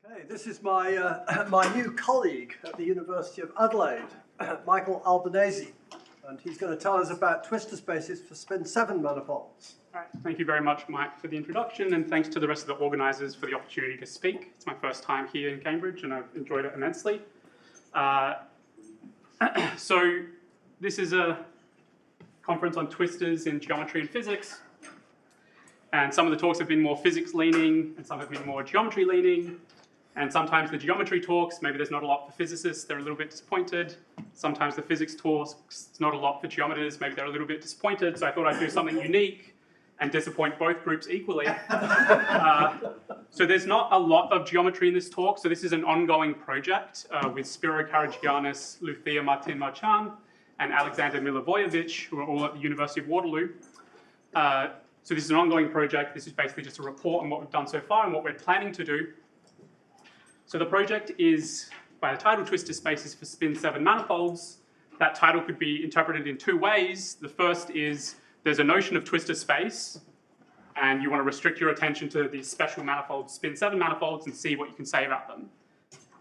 Okay, this is my, my new colleague at the University of Adelaide, Michael Albanese, and he's going to tell us about twistor spaces for spin 7 manifolds. All right, thank you very much, Mike, for the introduction, and thanks to the rest of the organisers for the opportunity to speak. It's my first time here in Cambridge, and I've enjoyed it immensely. So this is a conference on twistors in geometry and physics, and some of the talks have been more physics-leaning, and some have been more geometry-leaning. And sometimes the geometry talks, maybe there's not a lot for physicists, they're a little bit disappointed. Sometimes the physics talks, it's not a lot for geometers, maybe they're a little bit disappointed. So I thought I'd do something unique and disappoint both groups equally. So there's not a lot of geometry in this talk. So this is an ongoing project with Spiro Karagiannis, Lucia Martin Marchand, and Alexander Milivojevic, who are all at the University of Waterloo. So this is an ongoing project. This is basically just a report on what we've done so far and what we're planning to do. So the project is by the title Twistor Spaces for Spin 7 Manifolds. That title could be interpreted in two ways. The first is there's a notion of twistor space, and you want to restrict your attention to these special manifolds, spin 7 manifolds, and see what you can say about them.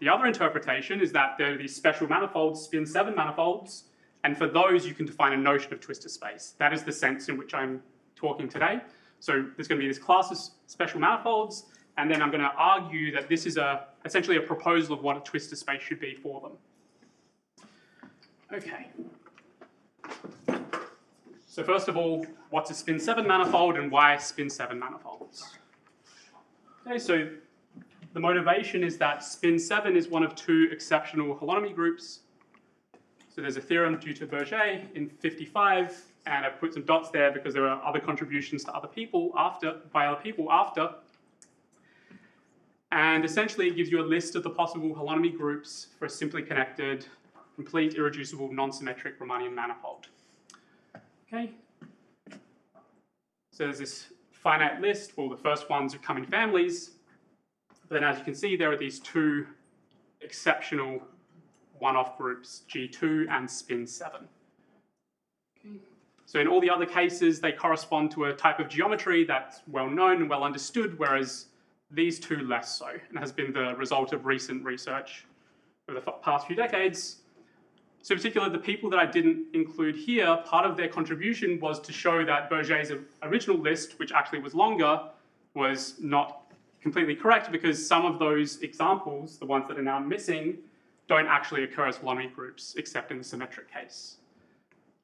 The other interpretation is that there are these special manifolds, spin 7 manifolds, and for those you can define a notion of twistor space. That is the sense in which I'm talking today. So there's going to be this class of special manifolds, and then I'm going to argue that this is essentially a proposal of what a twistor space should be for them. Okay. So first of all, what's a spin 7 manifold and why spin 7 manifolds? Okay, so the motivation is that spin 7 is one of two exceptional holonomy groups. So there's a theorem due to Berger in 55, and I've put some dots there because there are other contributions to other people by other people after. And essentially, it gives you a list of the possible holonomy groups for a simply connected, complete, irreducible, non-symmetric Riemannian manifold. Okay. So there's this finite list. Well, the first ones come in families. But then, as you can see, there are these two exceptional one-off groups, G2 and spin 7. Okay. So in all the other cases, they correspond to a type of geometry that's well known and well understood, whereas these two less so, and has been the result of recent research over the past few decades. So in particular, the people that I didn't include here, part of their contribution was to show that Berger's original list, which actually was longer, was not completely correct because some of those examples, the ones that are now missing, don't actually occur as holonomy groups, except in the symmetric case.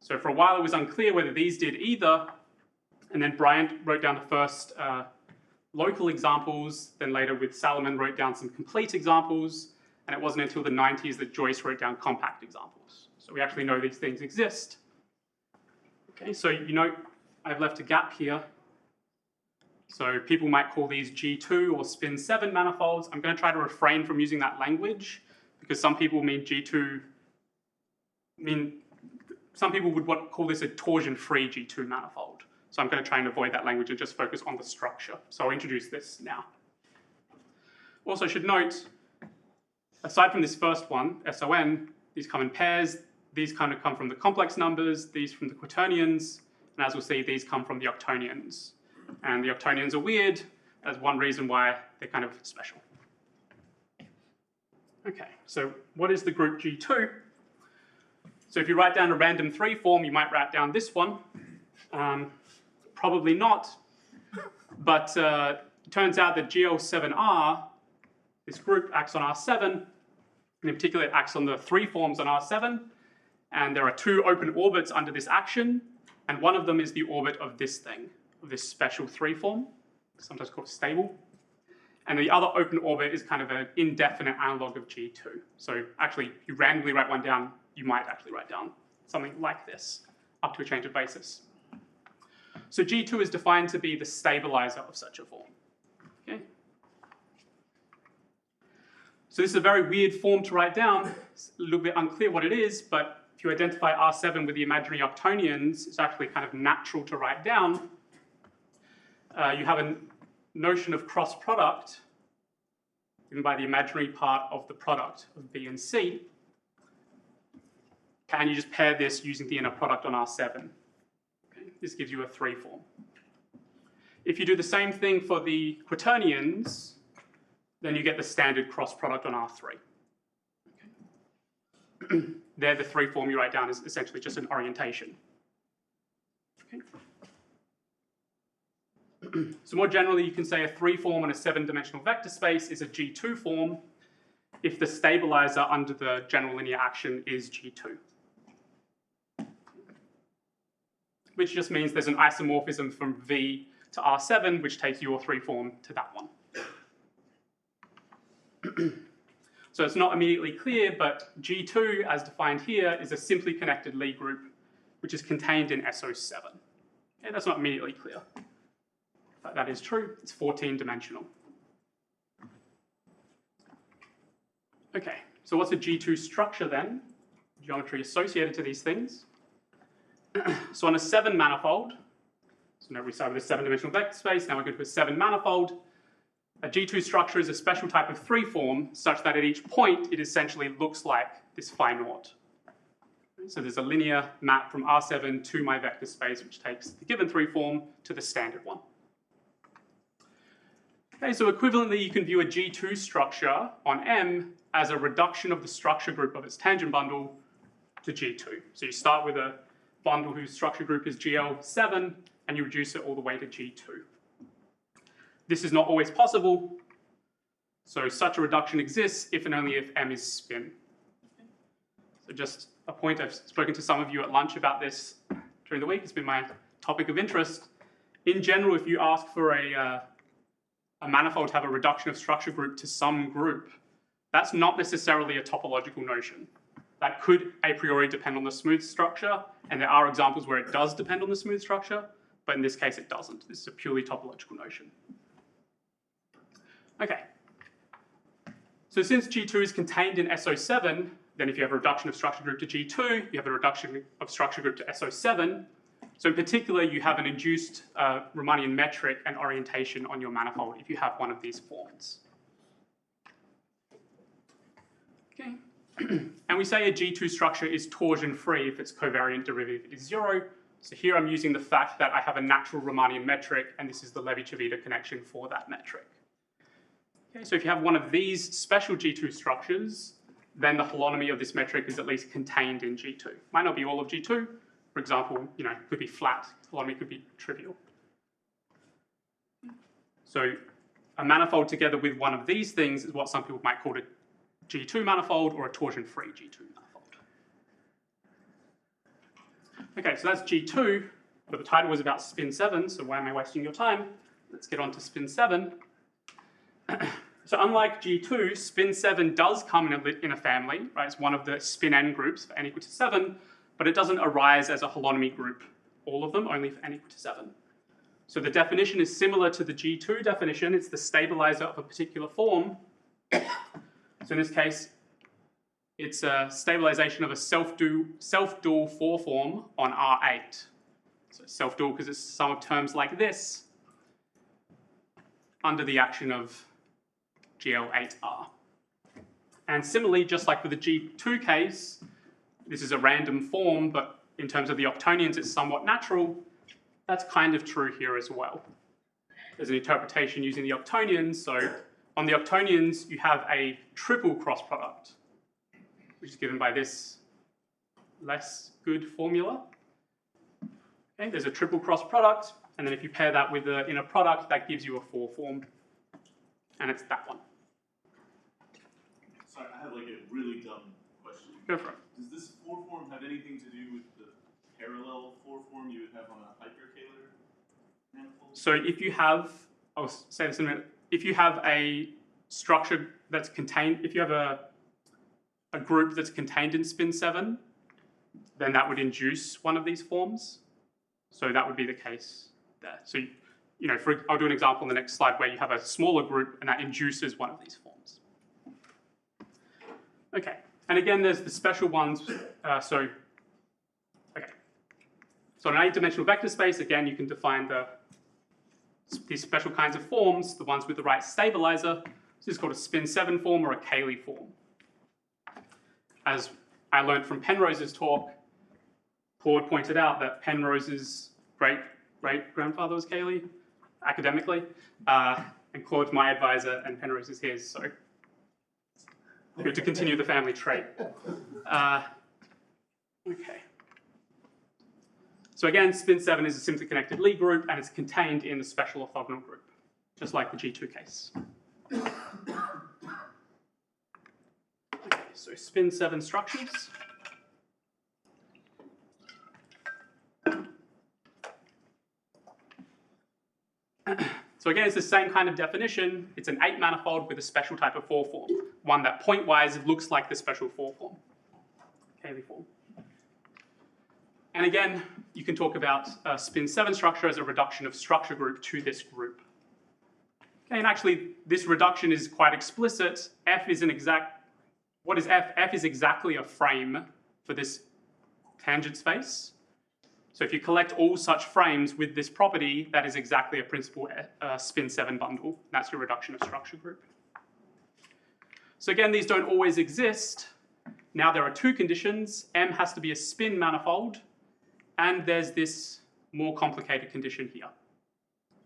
So for a while, it was unclear whether these did either, and then Bryant wrote down the first local examples, then later with Salomon wrote down some complete examples, and it wasn't until the 90s that Joyce wrote down compact examples. So we actually know these things exist. Okay, so you know I've left a gap here. So people might call these G2 or spin 7 manifolds. I'm going to try to refrain from using that language because some people mean G2, some people would call this a torsion-free G2 manifold. So I'm going to try and avoid that language and just focus on the structure. So I'll introduce this now. Also, I should note, aside from this first one, SON, these come in pairs. These kind of come from the complex numbers, these from the quaternions, and as we'll see, these come from the octonions. And the octonions are weird. That's one reason why they're kind of special. Okay, so what is the group G2? So if you write down a random 3 form, you might write down this one. Probably not, but it turns out that GL7R, this group acts on R7, and in particular it acts on the 3 forms on R7, and there are 2 open orbits under this action, and one of them is the orbit of this thing, of this special 3 form, sometimes called stable, and the other open orbit is kind of an indefinite analog of G2. So actually, if you randomly write one down, you might actually write down something like this, up to a change of basis. So G2 is defined to be the stabilizer of such a form. Okay? So this is a very weird form to write down. It's a little bit unclear what it is, but if you identify R7 with the imaginary octonions, it's actually kind of natural to write down. You have a notion of cross product given by the imaginary part of the product of B and C. And you just pair this using the inner product on R7. This gives you a 3 form. If you do the same thing for the quaternions, then you get the standard cross product on R3. Okay. There, the 3 form you write down is essentially just an orientation. Okay. So more generally, you can say a 3 form on a 7-dimensional vector space is a G2 form if the stabilizer under the general linear action is G2. Which just means there's an isomorphism from V to R7, which takes your 3 form to that one. So it's not immediately clear, but G2, as defined here, is a simply connected Lie group, which is contained in SO7. Okay, that's not immediately clear, but that is true. It's 14-dimensional. Okay, so what's a G2 structure then? Geometry associated to these things. So on a 7 manifold, so now we started with a 7-dimensional vector space, now we're going to a 7 manifold. A G2 structure is a special type of 3 form such that at each point it essentially looks like this phi naught. So there's a linear map from R7 to my vector space which takes the given 3 form to the standard one. Okay, so equivalently you can view a G2 structure on M as a reduction of the structure group of its tangent bundle to G2. So you start with a bundle whose structure group is GL7 and you reduce it all the way to G2. This is not always possible, so such a reduction exists if and only if M is spin. So just a point, I've spoken to some of you at lunch about this during the week, it's been my topic of interest. In general, if you ask for a manifold to have a reduction of structure group to some group, that's not necessarily a topological notion. That could a priori depend on the smooth structure, and there are examples where it does depend on the smooth structure, but in this case it doesn't. This is a purely topological notion. Okay, so since G2 is contained in SO7, then if you have a reduction of structure group to G2, you have a reduction of structure group to SO7. So in particular, you have an induced Riemannian metric and orientation on your manifold if you have one of these forms. Okay, and we say a G2 structure is torsion-free if its covariant derivative is 0. So here I'm using the fact that I have a natural Riemannian metric, and this is the Levi-Civita connection for that metric. Okay, so if you have one of these special G2 structures, then the holonomy of this metric is at least contained in G2. Might not be all of G2. For example, it could be flat. Holonomy could be trivial. So a manifold together with one of these things is what some people might call a G2 manifold or a torsion-free G2 manifold. Okay, so that's G2, but the title was about spin 7, so why am I wasting your time? Let's get on to spin 7. So unlike G2, spin 7 does come in a family, right? It's one of the spin n groups for n equal to 7, but it doesn't arise as a holonomy group, all of them, only for n equal to 7. So the definition is similar to the G2 definition. It's the stabilizer of a particular form. So in this case, it's a stabilization of a self-dual 4 form on R8. So self-dual because it's sum of terms like this under the action of GL8R. And similarly, just like with the G2 case, this is a random form, but in terms of the octonions, it's somewhat natural. That's kind of true here as well. There's an interpretation using the octonions. So on the octonions, you have a triple cross product, which is given by this less good formula. Okay, there's a triple cross product, and then if you pair that with the inner product, that gives you a 4 form, and it's that one. Sorry, I have like a really dumb question. Go for it. Does this 4 form have anything to do with the parallel 4 form you would have on a hypercalar manifold? So if you have, I'll say this in a minute, if you have a structure that's contained, if you have a group that's contained in spin 7, then that would induce one of these forms. So that would be the case there. So, I'll do an example in the next slide where you have a smaller group and that induces one of these forms. Okay, and again, there's the special ones. So in an 8-dimensional vector space, again, you can define these special kinds of forms, the ones with the right stabilizer. This is called a spin 7 form or a Cayley form. As I learned from Penrose's talk, Claude pointed out that Penrose's great-grandfather was Cayley, academically. And Claude's my advisor, and Penrose is his, so good to continue the family trait. Okay. So again, spin 7 is a simply connected Lie group, and it's contained in the special orthogonal group, just like the G2 case. Okay, so spin 7 structures. So again, it's the same kind of definition. It's an 8 manifold with a special type of 4 form, one that pointwise looks like the special 4 form, Cayley form. And again, you can talk about a spin 7 structure as a reduction of structure group to this group. Okay, and actually, this reduction is quite explicit. F is an exact, what is F? F is exactly a frame for this tangent space. So if you collect all such frames with this property, that is exactly a principal spin 7 bundle. That's your reduction of structure group. So again, these don't always exist. Now there are 2 conditions. M has to be a spin manifold, and there's this more complicated condition here,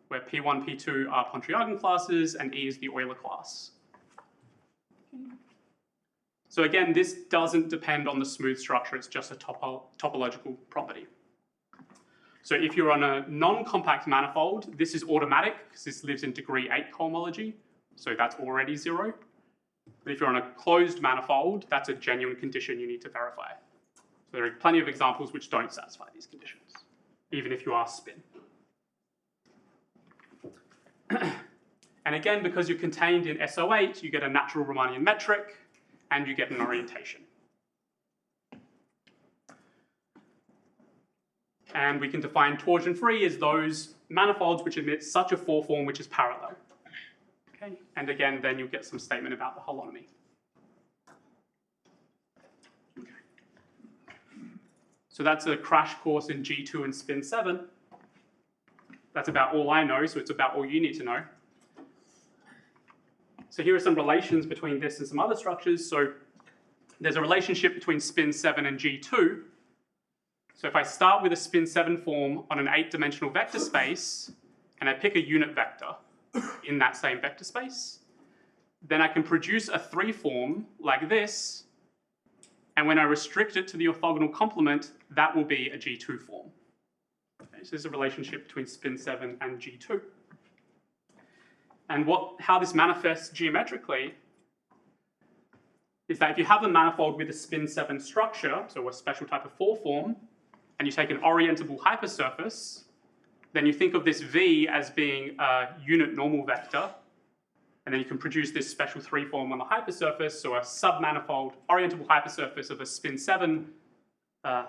where P1, P2 are Pontryagin classes, and E is the Euler class. So again, this doesn't depend on the smooth structure, it's just a topological property. So if you're on a non-compact manifold, this is automatic, because this lives in degree 8 cohomology, so that's already 0. But if you're on a closed manifold, that's a genuine condition you need to verify. So there are plenty of examples which don't satisfy these conditions, even if you are spin. And again, because you're contained in SO8, you get a natural Riemannian metric, and you get an orientation. And we can define torsion-free as those manifolds which emit such a 4 form which is parallel. Okay? And again, then you'll get some statement about the holonomy. Okay. So that's a crash course in G2 and spin 7. That's about all I know, so it's about all you need to know. So here are some relations between this and some other structures. So there's a relationship between spin 7 and G2. So if I start with a spin 7 form on an 8-dimensional vector space, and I pick a unit vector in that same vector space, then I can produce a 3 form like this, and when I restrict it to the orthogonal complement, that will be a G2 form. Okay, so there's a relationship between spin 7 and G2. And how this manifests geometrically is that if you have a manifold with a spin 7 structure, so a special type of 4 form, and you take an orientable hypersurface, then you think of this V as being a unit normal vector, and then you can produce this special 3 form on the hypersurface, so a submanifold orientable hypersurface of a spin 7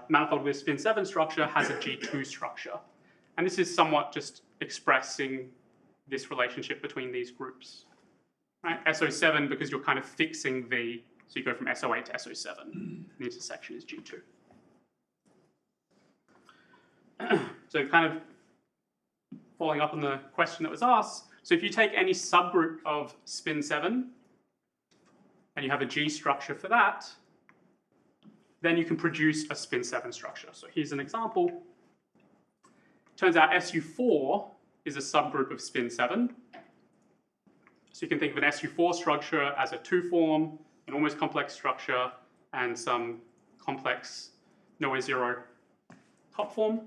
manifold with a spin 7 structure has a G2 structure. And this is somewhat just expressing this relationship between these groups. Right? SO7, because you're kind of fixing V, so you go from SO8 to SO7. The intersection is G2. So kind of following up on the question that was asked, so if you take any subgroup of spin 7, and you have a G structure for that, then you can produce a spin 7 structure. So here's an example. Turns out SU4 is a subgroup of spin 7. So you can think of an SU4 structure as a 2 form, an almost complex structure, and some complex nowhere 0 top form.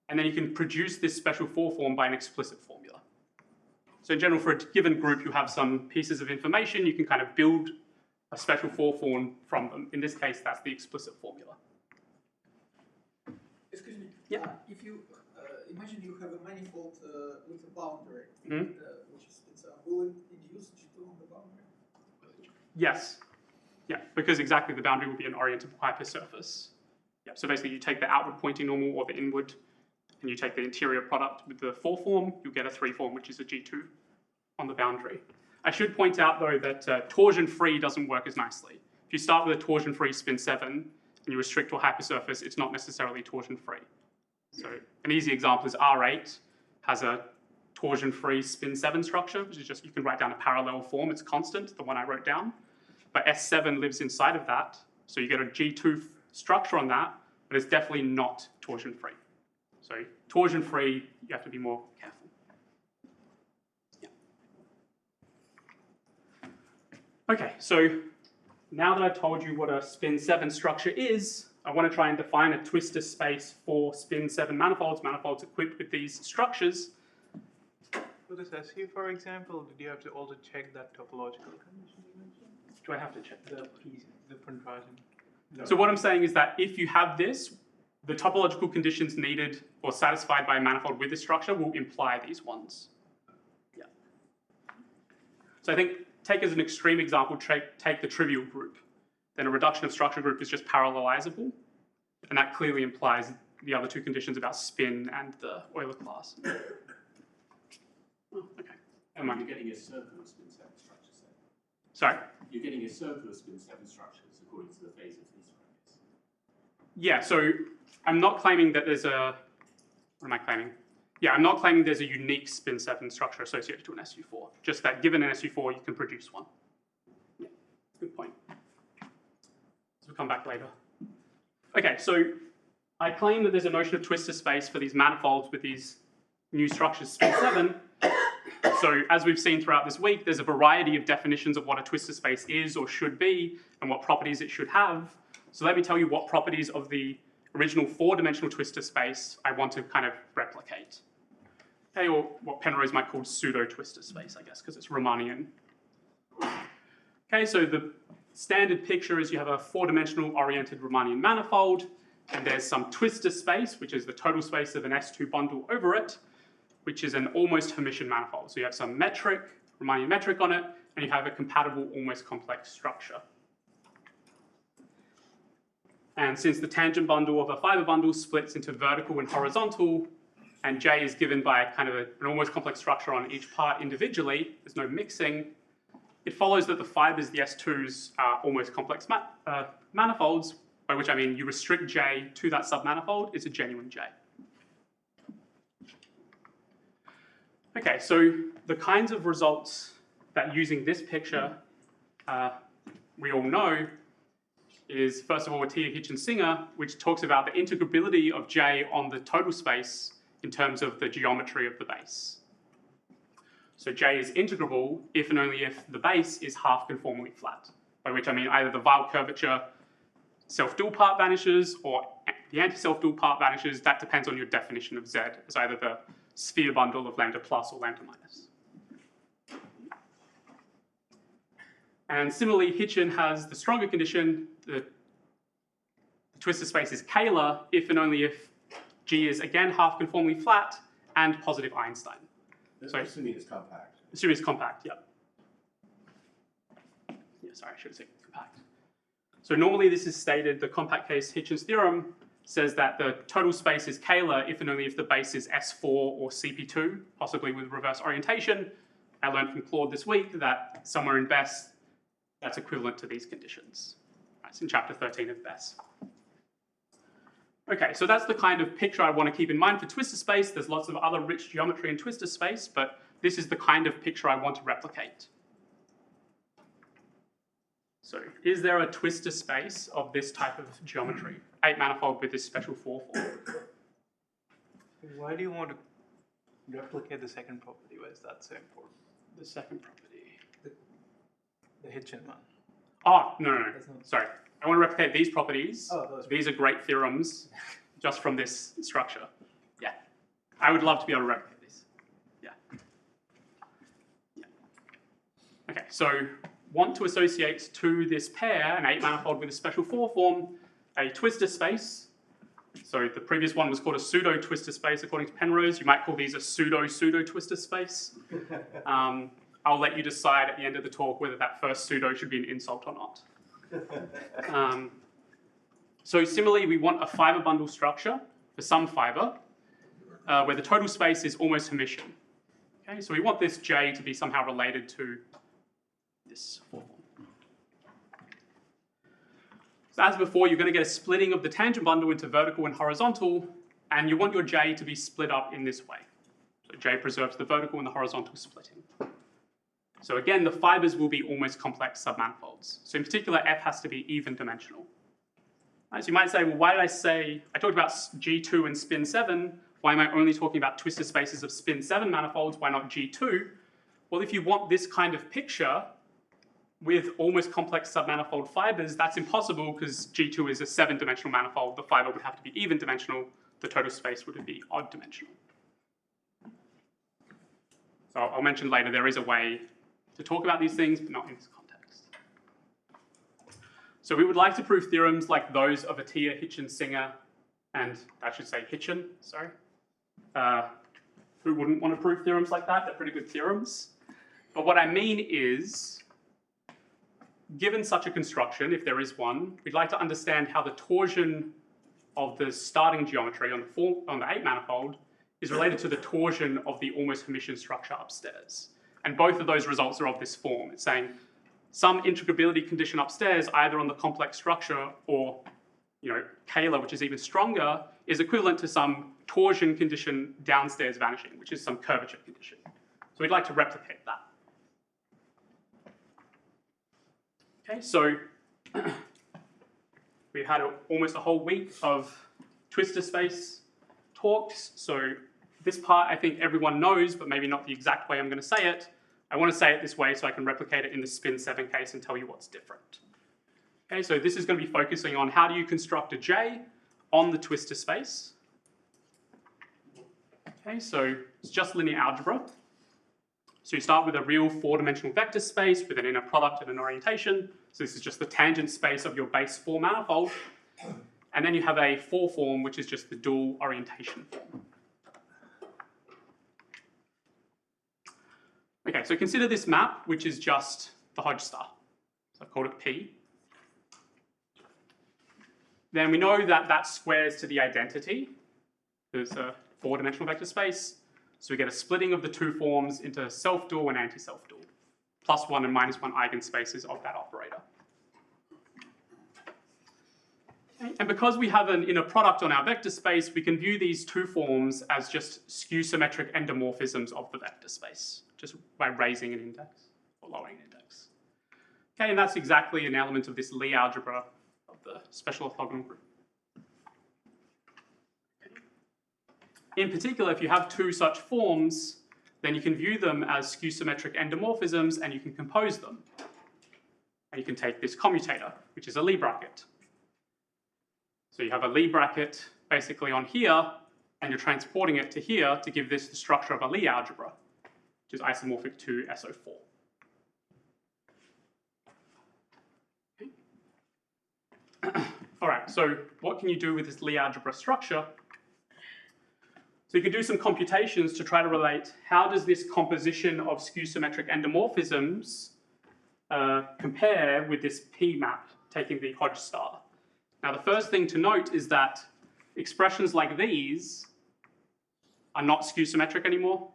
And then you can produce this special 4 form by an explicit formula. So in general, for a given group, you have some pieces of information. You can kind of build a special 4 form from them. In this case, that's the explicit formula. Excuse me. Yeah. If you imagine you have a manifold with a boundary, which is will it induce G2 on the boundary? Yes. Yeah, because exactly the boundary will be an orientable hypersurface. Yeah, so basically you take the outward pointing normal or the inward, and you take the interior product with the 4 form, you'll get a 3 form, which is a G2 on the boundary. I should point out, though, that torsion-free doesn't work as nicely. If you start with a torsion-free spin 7 and you restrict to a hypersurface, it's not necessarily torsion-free. So an easy example is R8 has a torsion-free spin 7 structure, which is just, you can write down a parallel form, it's constant, the one I wrote down. But S7 lives inside of that, so you get a G2 structure on that, but it's definitely not torsion-free. So torsion-free, you have to be more careful. Yeah. Okay, so now that I've told you what a spin 7 structure is, I want to try and define a twistor space for spin 7 manifolds, manifolds equipped with these structures. For this SU, for example, did you have to also check that topological condition you mentioned? Do I have to check that? The different writing. No. So what I'm saying is that if you have this, the topological conditions needed or satisfied by a manifold with this structure will imply these ones. Yeah. So I think, take as an extreme example, take the trivial group. Then a reduction of structure group is just parallelizable. And that clearly implies the other two conditions about spin and the Euler class. Oh, okay. And you're getting a circle of spin 7 structure set. Sorry? You're getting a circle of spin 7 structures according to the phase of these structures. Yeah, so I'm not claiming that there's a, what am I claiming? Yeah, I'm not claiming there's a unique spin 7 structure associated to an SU4. Just that given an SU4, you can produce one. Yeah, good point. So we'll come back later. Okay, so I claim that there's a notion of twistor space for these manifolds with these new structures spin 7. So as we've seen throughout this week, there's a variety of definitions of what a twistor space is or should be and what properties it should have. So let me tell you what properties of the original 4-dimensional twistor space I want to kind of replicate. Okay, or what Penrose might call pseudo-twistor space, I guess, because it's Riemannian. Okay, so the standard picture is you have a 4-dimensional oriented Riemannian manifold, and there's some twistor space, which is the total space of an S2 bundle over it, which is an almost Hermitian manifold. So you have some metric, Riemannian metric on it, and you have a compatible almost complex structure. And since the tangent bundle of a fiber bundle splits into vertical and horizontal, and J is given by kind of an almost complex structure on each part individually, there's no mixing, it follows that the fibers, the S2s, are almost complex manifolds, by which I mean you restrict J to that submanifold, it's a genuine J. Okay, so the kinds of results that using this picture we all know is, first of all, Atiyah, Hitch, and Singer, which talks about the integrability of J on the total space in terms of the geometry of the base. So J is integrable if and only if the base is half conformally flat, by which I mean either the Weil curvature self-dual part vanishes or the anti-self-dual part vanishes. That depends on your definition of Z as either the sphere bundle of lambda plus or lambda minus. And similarly, Hitchin has the stronger condition. The twistor space is Kähler if and only if G is again half conformally flat and positive Einstein. So assuming it's compact. Assuming it's compact, yeah. Yeah, sorry, I should have said compact. So normally this is stated, the compact case Hitchin's theorem says that the total space is Kähler if and only if the base is S4 or CP2, possibly with reverse orientation. I learned from Claude this week that somewhere in Bess, that's equivalent to these conditions. It's in chapter 13 of Bess. Okay, so that's the kind of picture I want to keep in mind for twistor space. There's lots of other rich geometry in twistor space, but this is the kind of picture I want to replicate. So is there a twistor space of this type of geometry? 8-manifold with this special 4 form. Why do you want to replicate the second property? Why is that so important? The second property. The Hitchin one. Oh, no. Not... Sorry. I want to replicate these properties. Oh, those. These are great theorems just from this structure. Yeah. I would love to be able to replicate these. Yeah. Okay, so want to associate to this pair, an 8-manifold with a special 4 form, a twistor space. So the previous one was called a pseudo-twistor space according to Penrose. You might call these a pseudo-twistor space. I'll let you decide at the end of the talk whether that first pseudo should be an insult or not. So similarly, we want a fiber bundle structure for some fiber where the total space is almost Hermitian. Okay, so we want this J to be somehow related to this 4 form. So as before, you're going to get a splitting of the tangent bundle into vertical and horizontal, and you want your J to be split up in this way. So J preserves the vertical and the horizontal splitting. So again, the fibers will be almost complex submanifolds. So in particular, F has to be even dimensional. Right, so you might say, well, why did I say, I talked about G2 and spin 7, why am I only talking about twistor spaces of spin 7 manifolds, why not G2? Well, if you want this kind of picture, with almost complex submanifold fibers, that's impossible because G2 is a 7-dimensional manifold. The fiber would have to be even dimensional. The total space would be odd dimensional. So I'll mention later there is a way to talk about these things, but not in this context. So we would like to prove theorems like those of Atiyah, Hitchin, Singer, and I should say Hitchin, sorry. Who wouldn't want to prove theorems like that? They're pretty good theorems. But what I mean is, given such a construction, if there is one, we'd like to understand how the torsion of the starting geometry on the 8 manifold is related to the torsion of the almost Hermitian structure upstairs. And both of those results are of this form. It's saying some integrability condition upstairs, either on the complex structure or Kähler, which is even stronger, is equivalent to some torsion condition downstairs vanishing, which is some curvature condition. So we'd like to replicate that. Okay, so we've had almost a whole week of Twistor space talks. So this part I think everyone knows, but maybe not the exact way I'm going to say it. I want to say it this way so I can replicate it in the spin 7 case and tell you what's different. Okay, so this is going to be focusing on how do you construct a J on the Twistor space. Okay, so it's just linear algebra. So you start with a real 4-dimensional vector space with an inner product and an orientation. So this is just the tangent space of your base 4 manifold. And then you have a 4 form, which is just the dual orientation form. Okay, so consider this map, which is just the Hodge star. So I've called it P. Then we know that that squares to the identity. There's a 4-dimensional vector space. So we get a splitting of the 2 forms into self-dual and anti-self-dual, +1 and -1 eigenspaces of that operator. Okay. And because we have an inner product on our vector space, we can view these 2 forms as just skew-symmetric endomorphisms of the vector space, just by raising an index or lowering an index. Okay, and that's exactly an element of this Lie algebra of the special orthogonal group. In particular, if you have 2 such forms, then you can view them as skew-symmetric endomorphisms and you can compose them. And you can take this commutator, which is a Lie bracket. So you have a Lie bracket basically on here, and you're transporting it to here to give this the structure of a Lie algebra, which is isomorphic to SO4. Okay. All right, so what can you do with this Lie algebra structure? So you can do some computations to try to relate how does this composition of skew-symmetric endomorphisms compare with this P map, taking the Hodge star. Now the first thing to note is that expressions like these are not skew-symmetric anymore.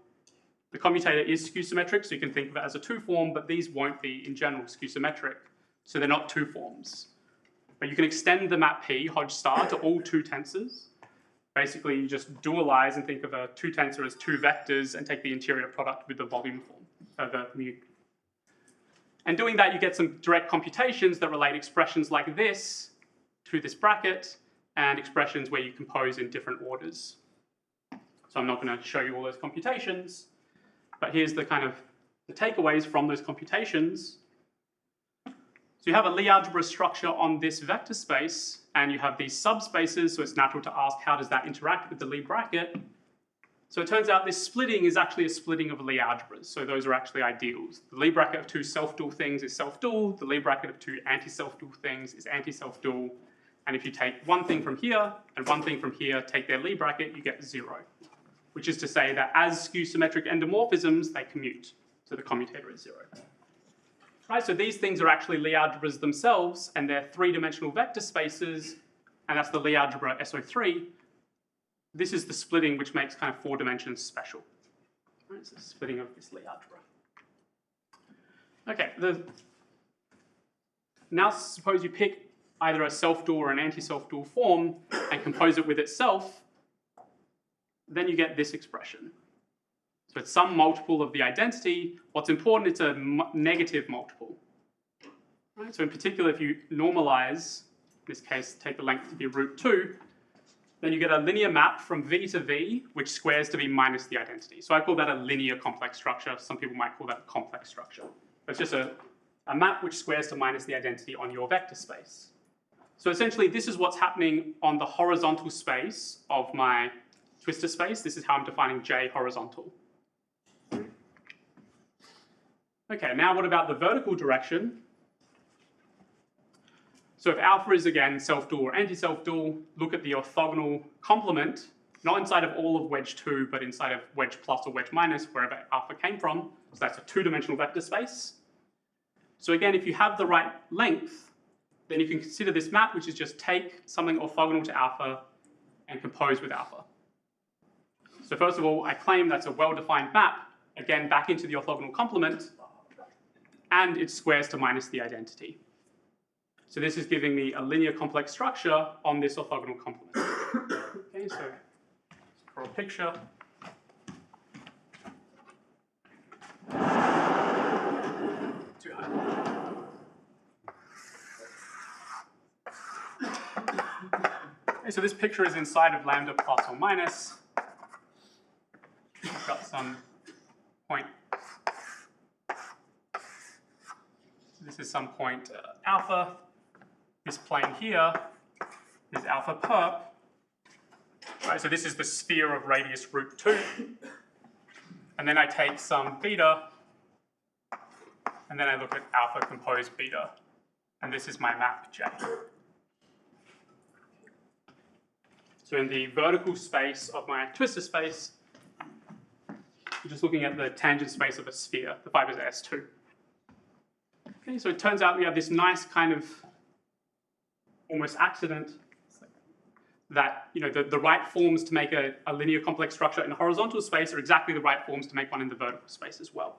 The commutator is skew-symmetric, so you can think of it as a 2 form, but these won't be in general skew-symmetric, so they're not 2 forms. But you can extend the map P, Hodge star, to all 2 tensors. Basically, you just dualize and think of a 2 tensor as 2 vectors and take the interior product with the volume form, the mu. And doing that, you get some direct computations that relate expressions like this to this bracket and expressions where you compose in different orders. So I'm not going to show you all those computations, but here's the kind of the takeaways from those computations. So you have a Lie algebra structure on this vector space, and you have these subspaces, so it's natural to ask how does that interact with the Lie bracket. So it turns out this splitting is actually a splitting of Lie algebras, so those are actually ideals. The Lie bracket of 2 self-dual things is self-dual, the Lie bracket of 2 anti-self-dual things is anti-self-dual, and if you take one thing from here and one thing from here, take their Lie bracket, you get 0, which is to say that as skew-symmetric endomorphisms, they commute, so the commutator is 0. Right, so these things are actually Lie algebras themselves, and they're 3-dimensional vector spaces, and that's the Lie algebra SO3. This is the splitting which makes kind of 4 dimensions special. Right, it's the splitting of this Lie algebra. Okay, now suppose you pick either a self-dual or an anti-self-dual form and compose it with itself, then you get this expression. So it's some multiple of the identity. What's important, it's a negative multiple. Right? So in particular, if you normalize, in this case, take the length to be √2, then you get a linear map from V to V, which squares to be minus the identity. So I call that a linear complex structure. Some people might call that a complex structure. It's just a a map which squares to minus the identity on your vector space. So essentially, this is what's happening on the horizontal space of my twistor space. This is how I'm defining J horizontal. Okay, now what about the vertical direction? So if alpha is, again, self-dual or anti-self-dual, look at the orthogonal complement, not inside of all of wedge 2, but inside of wedge plus or wedge minus, wherever alpha came from. So that's a two-dimensional vector space. So again, if you have the right length, then you can consider this map, which is just take something orthogonal to alpha and compose with alpha. So first of all, I claim that's a well-defined map, again, back into the orthogonal complement, and it squares to minus the identity. So this is giving me a linear complex structure on this orthogonal complement. Okay, so for a picture. Too high. Okay, so this picture is inside of lambda plus or minus. I've got some point. So this is some point alpha. This plane here is alpha perp. Right, so this is the sphere of radius root 2. And then I take some beta, and then I look at alpha composed beta. And this is my map J. So in the vertical space of my twistor space, I'm just looking at the tangent space of a sphere. The fibers are S2. Okay, so it turns out we have this nice kind of almost accident that the right forms to make a linear complex structure in a horizontal space are exactly the right forms to make one in the vertical space as well.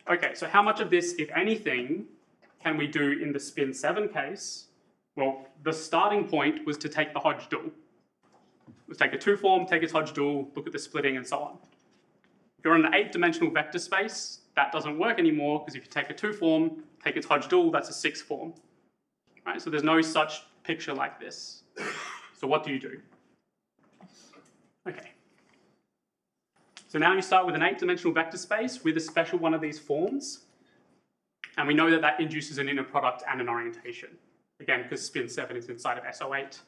Okay, so how much of this, if anything, can we do in the spin 7 case? Well, the starting point was to take the Hodge dual. Let's take a 2-form, take its Hodge dual, look at the splitting, and so on. If you're in an 8-dimensional vector space, that doesn't work anymore, because if you take a 2-form, take its Hodge dual, that's a 6-form. Right? So there's no such picture like this. So what do you do? Okay. So now you start with an 8-dimensional vector space with a special one of these forms. And we know that that induces an inner product and an orientation. Again, because spin 7 is inside of SO8.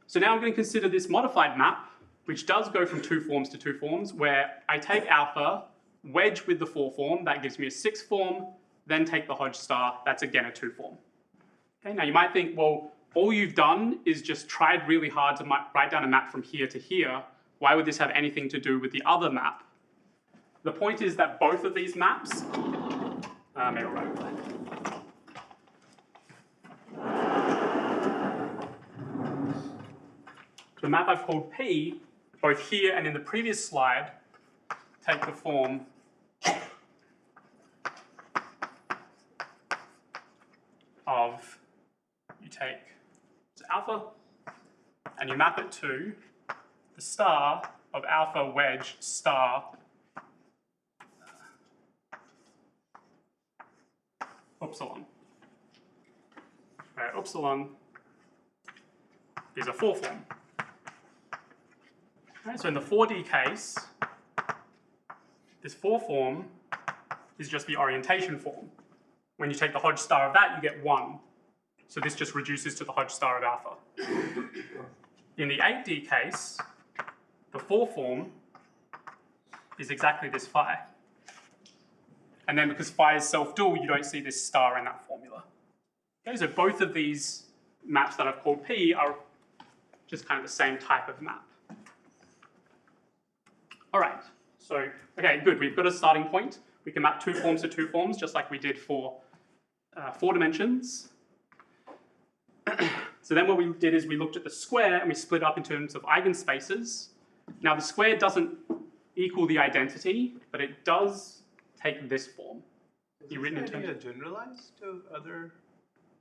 So now I'm going to consider this modified map, which does go from 2 forms to 2 forms, where I take alpha, wedge with the 4-form, that gives me a 6-form, then take the Hodge star, that's again a 2-form. Okay, now you might think, well, all you've done is just tried really hard to write down a map from here to here. Why would this have anything to do with the other map? The point is that both of these maps, maybe I'll write it there. The map I've called P, both here and in the previous slide, take the form of, you take alpha and you map it to the star of alpha wedge star upsilon, where upsilon is a 4-form. Right, so in the 4D case, this 4-form is just the orientation form. When you take the Hodge star of that, you get 1. So this just reduces to the Hodge star of alpha. In the 8D case, the 4-form is exactly this phi. And then because phi is self-dual, you don't see this star in that formula. Okay, so both of these maps that I've called P are just kind of the same type of map. All right, so, okay, good. We've got a starting point. We can map 2 forms to 2 forms, just like we did for 4 dimensions. So then what we did is we looked at the square and we split up in terms of eigenspaces. Now the square doesn't equal the identity, but it does take this form. Is this idea generalized to other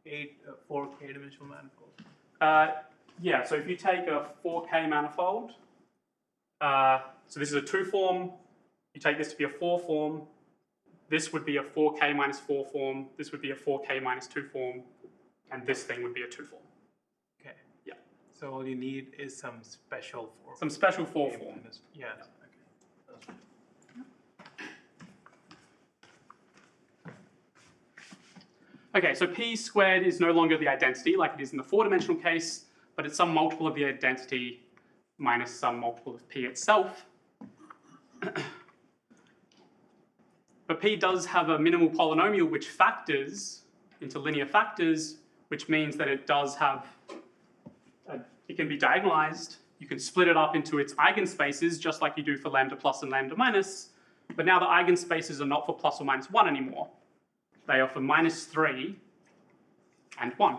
4K dimensional manifolds? Yeah, so if you take a 4K manifold, so this is a 2-form, you take this to be a 4-form, this would be a 4K minus 4 form, this would be a 4K minus 2 form, and this thing would be a 2-form. Okay. Yeah. So all you need is some special 4. Some special 4 form. Yes. Okay, so p squared is no longer the identity like it is in the four-dimensional case, but it's some multiple of the identity minus some multiple of p itself. But p does have a minimal polynomial which factors into linear factors, which means that it does have, it can be diagonalized. You can split it up into its eigenspaces, just like you do for lambda plus and lambda minus. But now the eigenspaces are not for plus or minus 1 anymore. They are for -3 and 1.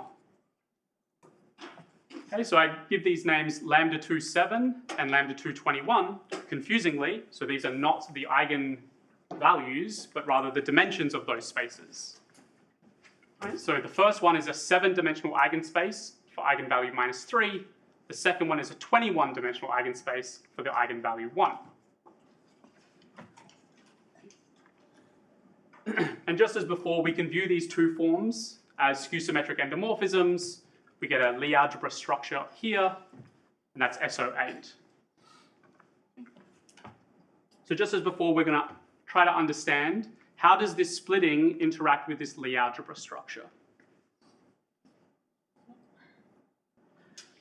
Okay, so I give these names lambda 27 and lambda 221 confusingly. So these are not the eigenvalues, but rather the dimensions of those spaces. Right, so the first one is a 7-dimensional eigenspace for eigenvalue -3. The second one is a 21-dimensional eigenspace for the eigenvalue 1. And just as before, we can view these two forms as skew-symmetric endomorphisms. We get a Lie algebra structure here, and that's SO8. So just as before, we're going to try to understand how does this splitting interact with this Lie algebra structure.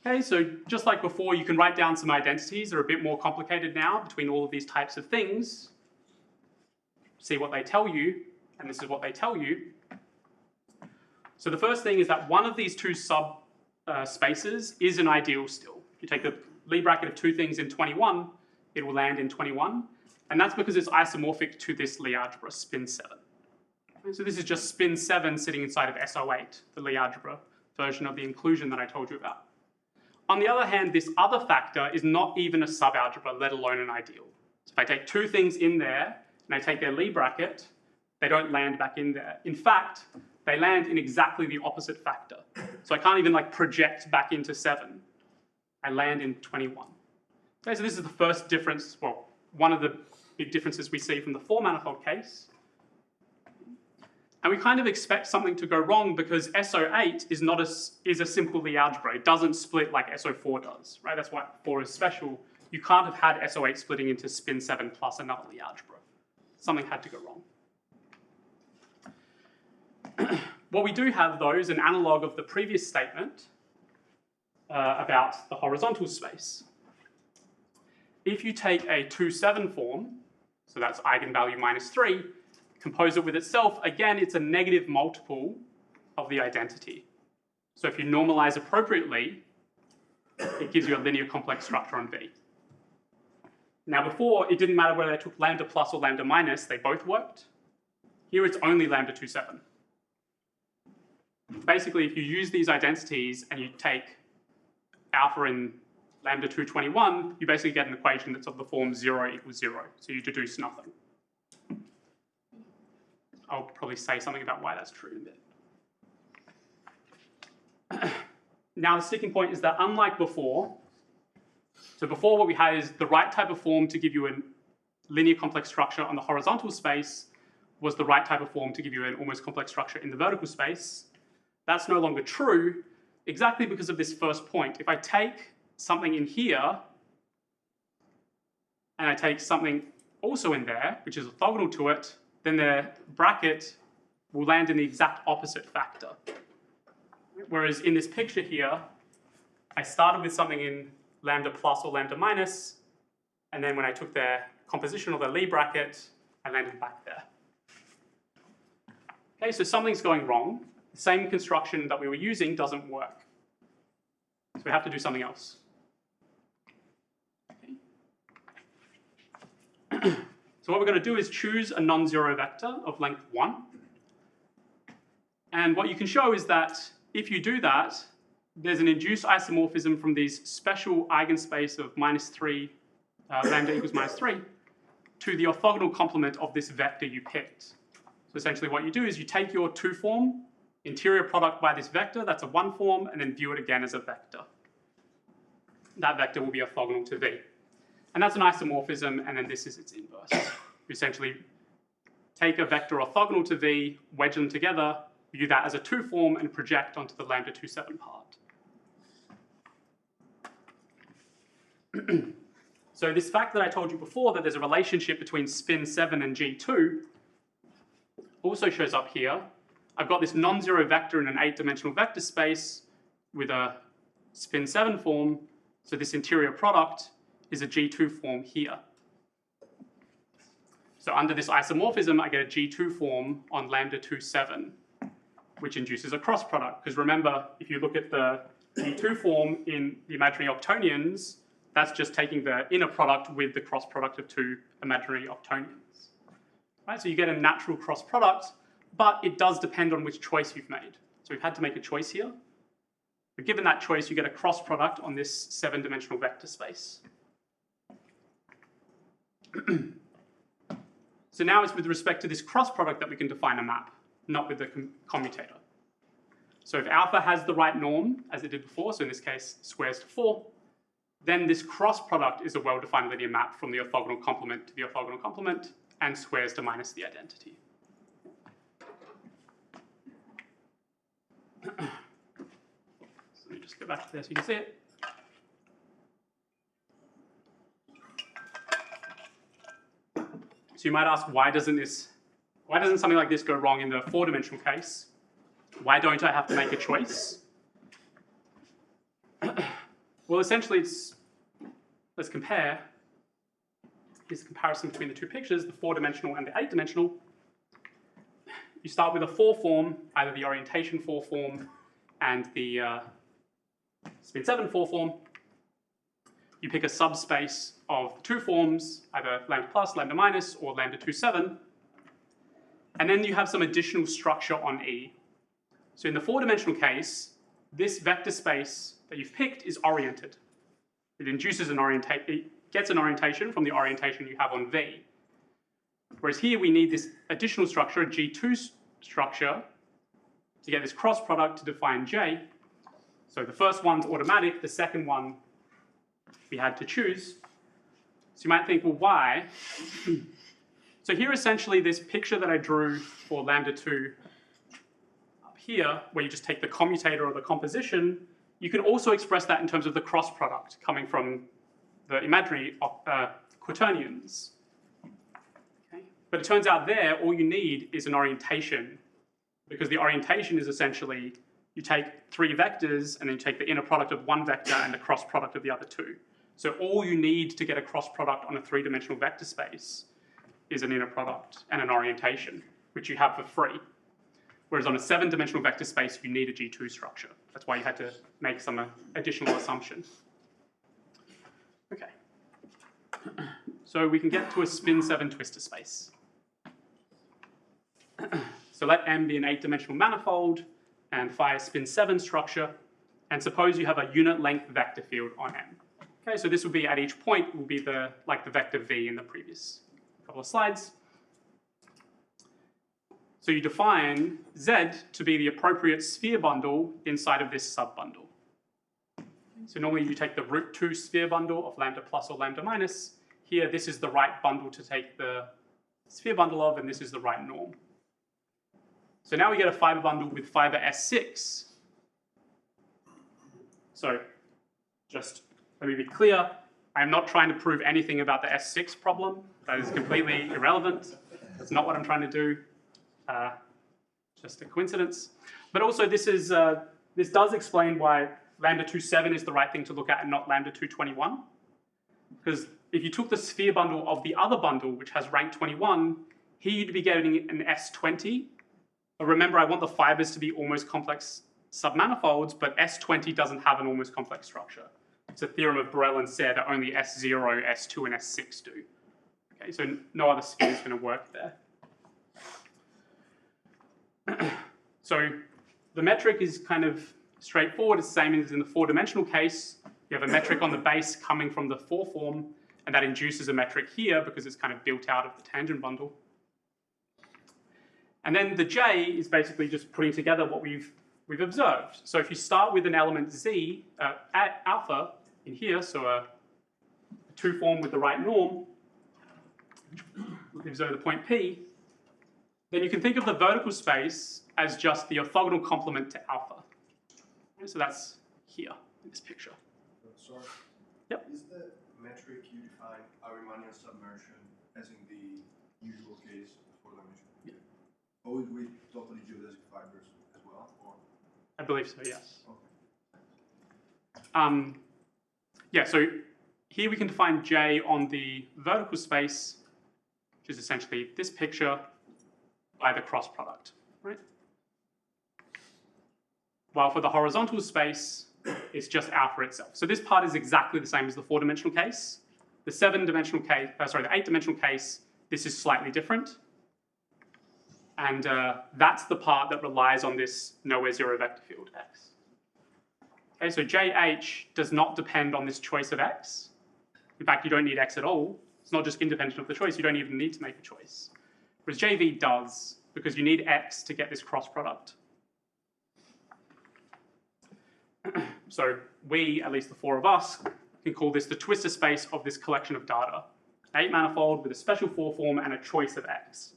Okay, so just like before, you can write down some identities. They're a bit more complicated now between all of these types of things. See what they tell you, and this is what they tell you. So the first thing is that one of these two spaces is an ideal still. If you take the Lie bracket of two things in 21, it will land in 21. And that's because it's isomorphic to this Lie algebra, spin 7. And so this is just spin 7 sitting inside of SO8, the Lie algebra version of the inclusion that I told you about. On the other hand, this other factor is not even a subalgebra, let alone an ideal. So if I take two things in there, and I take their Lie bracket, they don't land back in there. In fact, they land in exactly the opposite factor. So I can't even like project back into 7. I land in 21. Okay, so this is the first difference, well, one of the big differences we see from the four-manifold case. And we kind of expect something to go wrong because SO8 is a simple Lie algebra. It doesn't split like SO4 does, right? That's why 4 is special. You can't have had SO8 splitting into spin 7 plus another Lie algebra. Something had to go wrong. What we do have, though, is an analog of the previous statement about the horizontal space. If you take a 2-7 form, so that's eigenvalue -3, compose it with itself, again, it's a negative multiple of the identity. So if you normalize appropriately, it gives you a linear complex structure on V. Now before, it didn't matter whether I took lambda plus or lambda minus, they both worked. Here it's only lambda 27. Basically, if you use these identities and you take alpha in lambda 221, you basically get an equation that's of the form 0 equals 0. So you deduce nothing. I'll probably say something about why that's true in a bit. Now the sticking point is that unlike before, so before what we had is the right type of form to give you a linear complex structure on the horizontal space was the right type of form to give you an almost complex structure in the vertical space. That's no longer true, exactly because of this first point. If I take something in here, and I take something also in there, which is orthogonal to it, then their bracket will land in the exact opposite factor. Whereas in this picture here, I started with something in lambda plus or lambda minus, and then when I took their composition or their Lie bracket, I landed back there. Okay, so something's going wrong. The same construction that we were using doesn't work. So we have to do something else. Okay. So what we're going to do is choose a non-zero vector of length 1. And what you can show is that if you do that, there's an induced isomorphism from these special eigenspace of -3, lambda equals -3, to the orthogonal complement of this vector you picked. So essentially what you do is you take your 2 form, interior product by this vector, that's a 1 form, and then view it again as a vector. That vector will be orthogonal to V. And that's an isomorphism, and then this is its inverse. You essentially take a vector orthogonal to V, wedge them together, view that as a 2 form, and project onto the lambda 27 part. So this fact that I told you before, that there's a relationship between spin 7 and G2, also shows up here. I've got this non-zero vector in an 8-dimensional vector space with a spin 7 form, so this interior product is a G2 form here. So under this isomorphism, I get a G2 form on lambda 2, 7, which induces a cross product. Because remember, if you look at the G2 form in the imaginary octonions, that's just taking the inner product with the cross product of two imaginary octonions. Right? So you get a natural cross product, but it does depend on which choice you've made. So we've had to make a choice here. But given that choice, you get a cross product on this 7-dimensional vector space. So now it's with respect to this cross product that we can define a map, not with the commutator. So if alpha has the right norm, as it did before, so in this case, squares to 4, then this cross product is a well-defined linear map from the orthogonal complement to the orthogonal complement, and squares to minus the identity. So let me just go back to this so you can see it. So you might ask, why doesn't something like this go wrong in the 4-dimensional case? Why don't I have to make a choice? Well, essentially, let's compare. Here's the comparison between the two pictures, the 4-dimensional and the 8-dimensional. You start with a 4 form, either the orientation 4 form and the spin 7 4 form. You pick a subspace of the 2 forms, either lambda plus, lambda minus, or lambda 2, 7. And then you have some additional structure on E. So in the 4-dimensional case, this vector space that you've picked is oriented. It induces it gets an orientation from the orientation you have on V. Whereas here we need this additional structure, a G2 structure, to get this cross product to define J. So the first one's automatic, the second one we had to choose. So you might think, well, why? So here essentially this picture that I drew for lambda 2 up here, where you just take the commutator or the composition, you can also express that in terms of the cross product coming from the imaginary quaternions. Okay? But it turns out there, all you need is an orientation, because the orientation is essentially you take 3 vectors and then you take the inner product of one vector and the cross product of the other 2. So all you need to get a cross product on a 3-dimensional vector space is an inner product and an orientation, which you have for free. Whereas on a 7-dimensional vector space, you need a G2 structure. That's why you had to make some additional assumption. Okay. So we can get to a spin 7 twistor space. So let M be an 8-dimensional manifold and phi a spin 7 structure. And suppose you have a unit length vector field on M. Okay, so this will be at each point will be like the vector V in the previous couple of slides. So you define Z to be the appropriate sphere bundle inside of this sub-bundle. So normally you take the root 2 sphere bundle of lambda plus or lambda minus. Here, this is the right bundle to take the sphere bundle of, and this is the right norm. So now we get a fiber bundle with fiber S6. So just let me be clear, I'm not trying to prove anything about the S6 problem. That is completely irrelevant. That's not what I'm trying to do. Just a coincidence. But also this does explain why lambda 2.7 is the right thing to look at and not lambda 2.21. Because if you took the sphere bundle of the other bundle, which has rank 21, here you'd be getting an S20. But remember, I want the fibers to be almost complex submanifolds, but S20 doesn't have an almost complex structure. It's a theorem of Borel and Serre that only S0, S2, and S6 do. Okay, so no other sphere is going to work there. So the metric is kind of straightforward. It's the same as in the 4-dimensional case. You have a metric on the base coming from the 4 form, and that induces a metric here because it's kind of built out of the tangent bundle. And then the J is basically just putting together what we've observed. So if you start with an element Z, alpha in here, so a 2 form with the right norm, which gives over the point P, then you can think of the vertical space as just the orthogonal complement to alpha. So that's here in this picture. Sorry. Yep. Is the metric you define a Riemannian submersion as in the usual case for dimension? Yeah. Always with totally geodesic fibers believe so, yes. Yeah, so here we can define J on the vertical space, which is essentially this picture, by the cross product, right? While for the horizontal space, it's just alpha itself. So this part is exactly the same as the 4-dimensional case. The 7-dimensional case, the 8-dimensional case, this is slightly different. And that's the part that relies on this nowhere zero vector field x. Okay, so JH does not depend on this choice of x. In fact, you don't need x at all. It's not just independent of the choice, you don't even need to make a choice. Whereas JV does, because you need x to get this cross product. So we, at least the 4 of us, can call this the twistor space of this collection of data. 8 manifold with a special 4 form and a choice of x.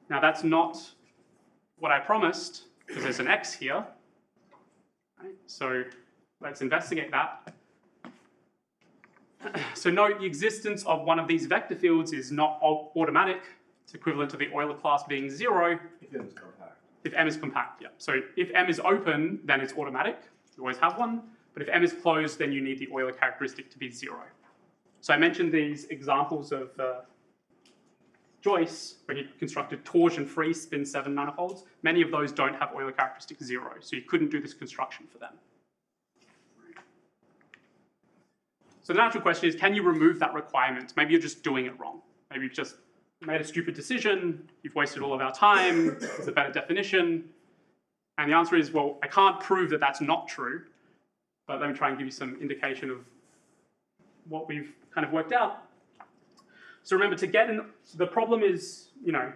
Now that's not what I promised, because there's an x here. Right? So let's investigate that. So note the existence of one of these vector fields is not automatic. It's equivalent to the Euler class being 0. If it is compact. If M is compact, yeah. So if M is open, then it's automatic. You always have one. But if M is closed, then you need the Euler characteristic to be 0. So I mentioned these examples of Joyce, where he constructed torsion-free spin 7 manifolds. Many of those don't have Euler characteristic 0, so you couldn't do this construction for them. So the natural question is, can you remove that requirement? Maybe you're just doing it wrong. Maybe you've just made a stupid decision, you've wasted all of our time, there's a better definition. And the answer is, well, I can't prove that that's not true, but let me try and give you some indication of what we've kind of worked out. So remember, to get in, the problem is, you know,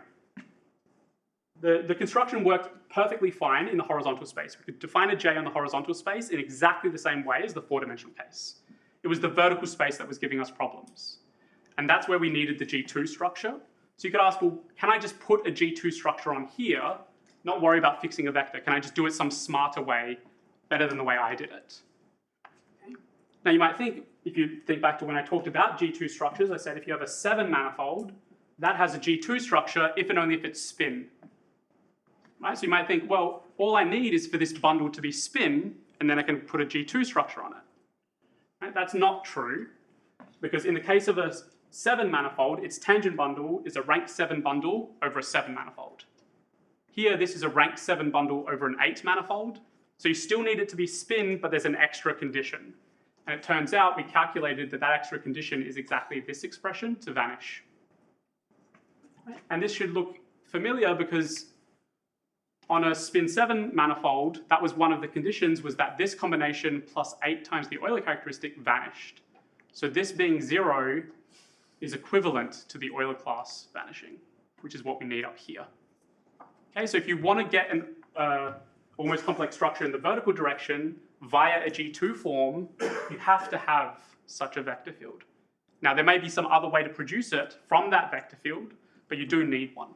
the construction worked perfectly fine in the horizontal space. We could define a J on the horizontal space in exactly the same way as the 4-dimensional case. It was the vertical space that was giving us problems. And that's where we needed the G2 structure. So you could ask, well, can I just put a G2 structure on here, not worry about fixing a vector? Can I just do it some smarter way, better than the way I did it? Okay. Now you might think, if you think back to when I talked about G2 structures, I said if you have a 7 manifold, that has a G2 structure if and only if it's spin. Right? So you might think, well, all I need is for this bundle to be spin, and then I can put a G2 structure on it. Right? That's not true, because in the case of a 7 manifold, its tangent bundle is a rank 7 bundle over a 7 manifold. Here, this is a rank 7 bundle over an 8 manifold, so you still need it to be spin, but there's an extra condition. And it turns out we calculated that that extra condition is exactly this expression to vanish. And this should look familiar because on a spin 7 manifold, that was one of the conditions, was that this combination plus 8 times the Euler characteristic vanished. So this being 0 is equivalent to the Euler class vanishing, which is what we need up here. Okay, so if you want to get an almost complex structure in the vertical direction via a G2 form, you have to have such a vector field. Now, there may be some other way to produce it from that vector field, but you do need one.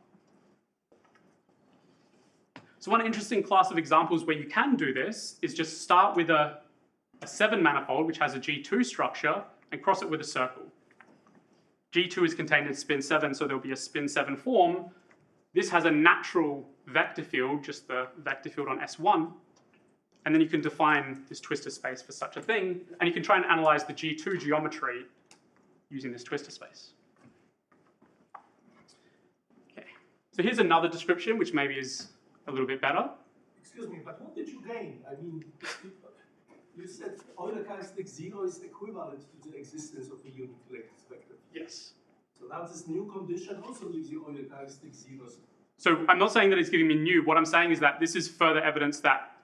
So one interesting class of examples where you can do this is just start with a 7 manifold, which has a G2 structure, and cross it with a circle. G2 is contained in spin 7, so there'll be a spin 7 form. This has a natural vector field, just the vector field on S1, and then you can define this twistor space for such a thing, and you can try and analyze the G2 geometry using this twistor space. Okay, so here's another description, which maybe is a little bit better. Excuse me, but what did you gain? I mean, you said Euler characteristic 0 is equivalent to the existence of a unit vector. Yes. So now this new condition also gives you Euler characteristic 0. So I'm not saying that it's giving me new. What I'm saying is that this is further evidence that,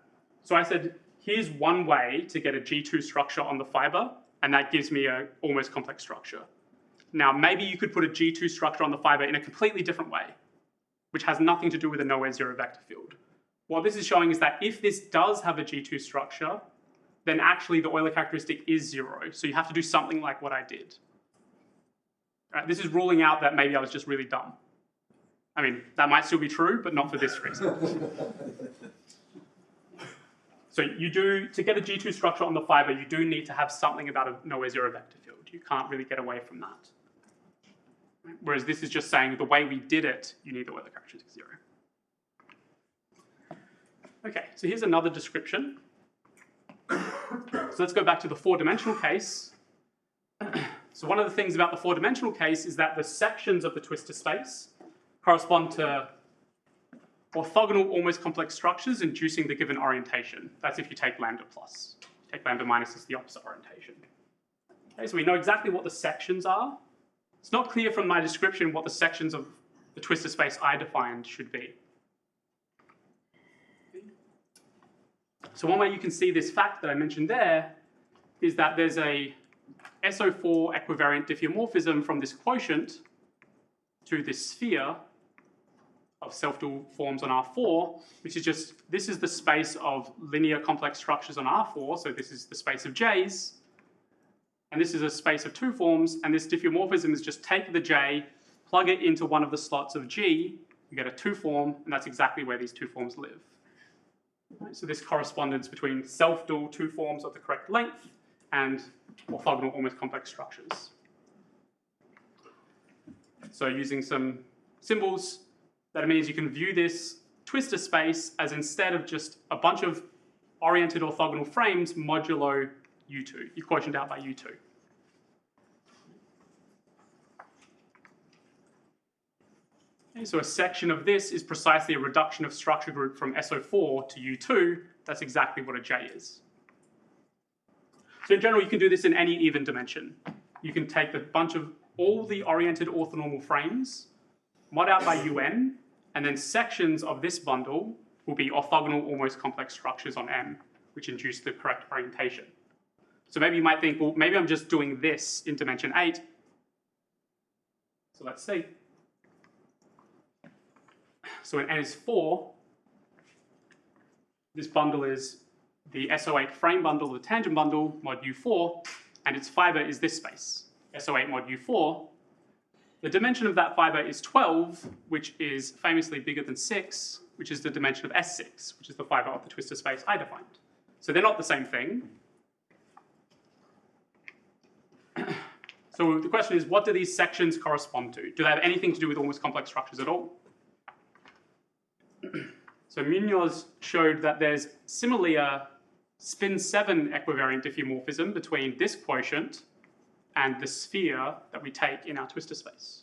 so I said, here's one way to get a G2 structure on the fiber, and that gives me an almost complex structure. Now, maybe you could put a G2 structure on the fiber in a completely different way, which has nothing to do with a nowhere zero vector field. What this is showing is that if this does have a G2 structure, then actually the Euler characteristic is 0. So you have to do something like what I did. Right, this is ruling out that maybe I was just really dumb. I mean, that might still be true, but not for this reason. So you do, to get a G2 structure on the fiber, you do need to have something about a nowhere zero vector field. You can't really get away from that. Right? Whereas this is just saying the way we did it, you need the Euler characteristic 0. Okay, so here's another description. So let's go back to the four-dimensional case. So one of the things about the four-dimensional case is that the sections of the twistor space correspond to orthogonal almost complex structures inducing the given orientation. That's if you take lambda plus. Take lambda minus as the opposite orientation. Okay, so we know exactly what the sections are. It's not clear from my description what the sections of the twistor space I defined should be. So one way you can see this fact that I mentioned there is that there's a SO4 equivariant diffeomorphism from this quotient to this sphere of self-dual forms on R4, which is just, this is the space of linear complex structures on R4, so this is the space of J's, and this is a space of two forms, and this diffeomorphism is just take the J, plug it into one of the slots of G, you get a two form, and that's exactly where these two forms live. Right, so this correspondence between self-dual two forms of the correct length and orthogonal almost complex structures. So using some symbols, that means you can view this twistor space as instead of just a bunch of oriented orthogonal frames modulo U2, you quotient out by U2. Okay, so a section of this is precisely a reduction of structure group from SO4 to U2. That's exactly what a J is. So in general, you can do this in any even dimension. You can take a bunch of all the oriented orthonormal frames, mod out by UN, and then sections of this bundle will be orthogonal almost complex structures on M, which induce the correct orientation. So maybe you might think, well, maybe I'm just doing this in dimension 8. So let's see. So when N is 4, this bundle is the SO8 frame bundle, the tangent bundle, mod U4, and its fiber is this space, SO8 mod U4. The dimension of that fiber is 12, which is famously bigger than 6, which is the dimension of S6, which is the fiber of the twistor space I defined. So they're not the same thing. So the question is, what do these sections correspond to? Do they have anything to do with almost complex structures at all? So Munoz showed that there's similarly a spin 7 equivariant diffeomorphism between this quotient and the sphere that we take in our twistor space.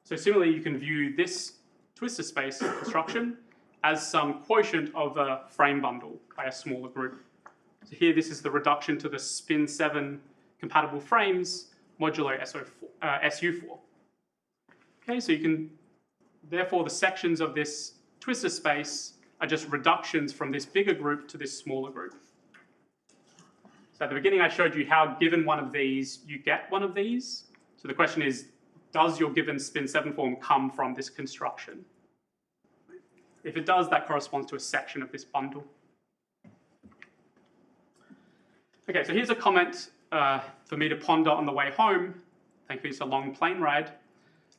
So similarly, you can view this twistor space construction as some quotient of a frame bundle by a smaller group. So here, this is the reduction to the spin 7 compatible frames modulo SU4. Okay, so you can, therefore, the sections of this twistor space are just reductions from this bigger group to this smaller group. So at the beginning, I showed you how given one of these, you get one of these. So the question is, does your given spin 7 form come from this construction? If it does, that corresponds to a section of this bundle. Okay, so here's a comment for me to ponder on the way home. Thankfully, it's a long plane ride.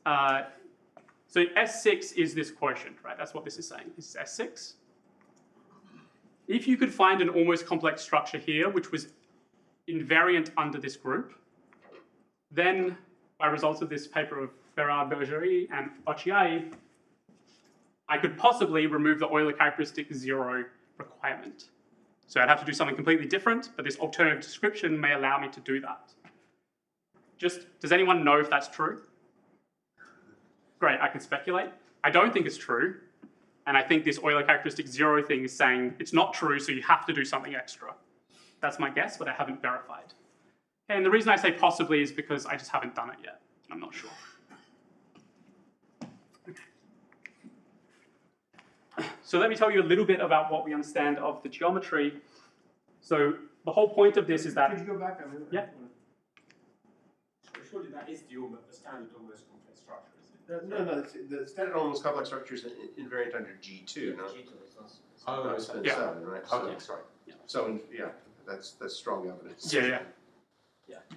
So S6 is this quotient, right? That's what this is saying. This is S6. If you could find an almost complex structure here, which was invariant under this group, then by results of this paper of Ferrard, Bergerie, and Occhiai, I could possibly remove the Euler characteristic 0 requirement. So I'd have to do something completely different, but this alternative description may allow me to do that. Just, does anyone know if that's true? Great, I can speculate. I don't think it's true, and I think this Euler characteristic 0 thing is saying it's not true, so you have to do something extra. That's my guess, but I haven't verified. Okay, and the reason I say possibly is because I just haven't done it yet. I'm not sure. So let me tell you a little bit about what we understand of the geometry. So the whole point of this is that... Could you go back a minute? Yeah. Surely that is the standard almost complex structure, isn't No, it's, the standard almost complex structure is invariant under G2, no? Oh, It's yeah. 7, right? Okay, sorry. Yeah. So, yeah, that's strong evidence. Yeah.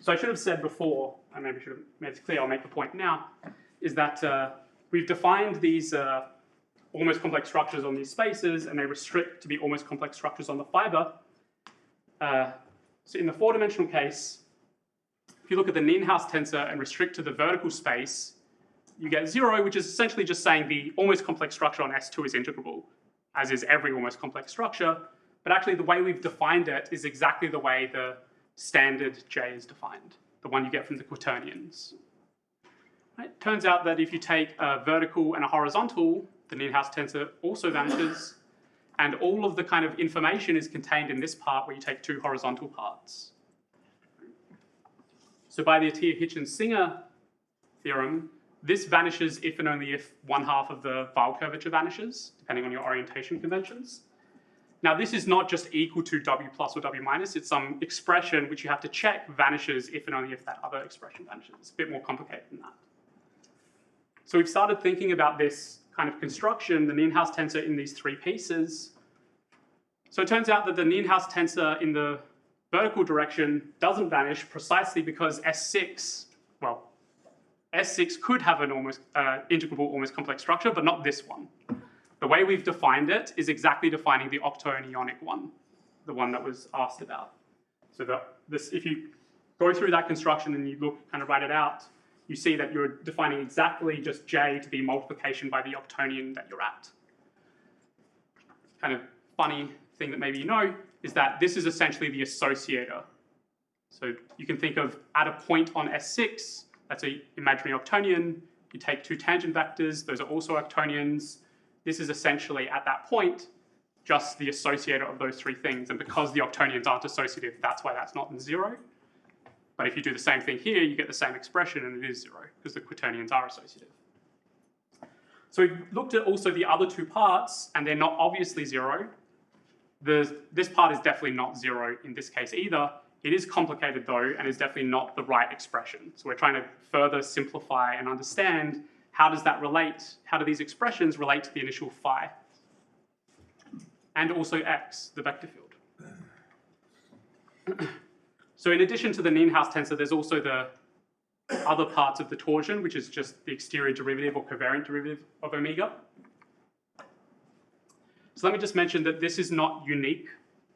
So I should have said before, I maybe should have made it clear, I'll make the point now, is that we've defined these almost complex structures on these spaces, and they restrict to be almost complex structures on the fiber. So in the four-dimensional case, if you look at the Nienhaus tensor and restrict to the vertical space, you get 0, which is essentially just saying the almost complex structure on S2 is integrable, as is every almost complex structure. But actually the way we've defined it is exactly the way the standard J is defined, the one you get from the quaternions. Right? Turns out that if you take a vertical and a horizontal, the Nienhuis tensor also vanishes, and all of the kind of information is contained in this part where you take two horizontal parts. So by the Atiyah-Hitchens-Singer theorem, this vanishes if and only if one half of the Weyl curvature vanishes, depending on your orientation conventions. Now this is not just equal to W plus or W minus, it's some expression which you have to check vanishes if and only if that other expression vanishes. It's a bit more complicated than that. So we've started thinking about this kind of construction, the Nienhuis tensor in these three pieces. So it turns out that the Nienhuis tensor in the vertical direction doesn't vanish precisely because S6, well, S6 could have an almost integrable almost complex structure, but not this one. The way we've defined it is exactly defining the octo and ionic one, the one that was asked about. So if you go through that construction and you kind of write it out, you see that you're defining exactly just J to be multiplication by the octonion that you're at. Kind of funny thing that maybe you know is that this is essentially the associator. So you can think of at a point on S6, that's an imaginary octonion. You take two tangent vectors, those are also octonions. This is essentially at that point just the associator of those three things. And because the octonions aren't associative, that's why that's not in 0. But if you do the same thing here, you get the same expression and it is 0 because the quaternions are associative. So we've looked at also the other two parts and they're not obviously 0. This part is definitely not 0 in this case either. It is complicated though and is definitely not the right expression. So we're trying to further simplify and understand how does that relate, how do these expressions relate to the initial phi? And also x, the vector field. So in addition to the Nienhuis tensor, there's also the other parts of the torsion, which is just the exterior derivative or covariant derivative of omega. So let me just mention that this is not unique.